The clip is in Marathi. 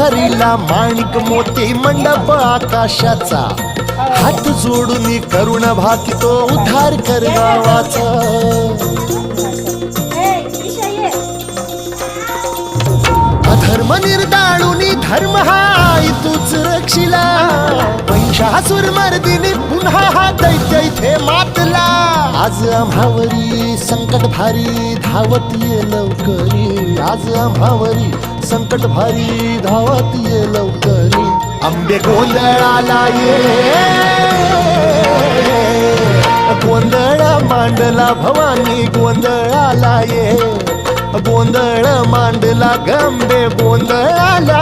भरिला माणिक मोती मंडप आकाशाचा, हात जोडून करुण भाकितो उद्धार कर गावाचा. अधर्म निर्दाळूनी धर्म हाय तूच रक्षिला, महिषासुर मर्दिनी पुन्हा हा दैत्य इथे मातला. आज आम्हावरी संकट भारी धावत ये लवकरी, आज आम्हावरी संकट भारी धावत ये लवकरी. आंबे गोंधळाला ये, गोंधळ मांडला भवानी गोंधळाला ये, गोंधळ मांडला गंबे गोंधळाला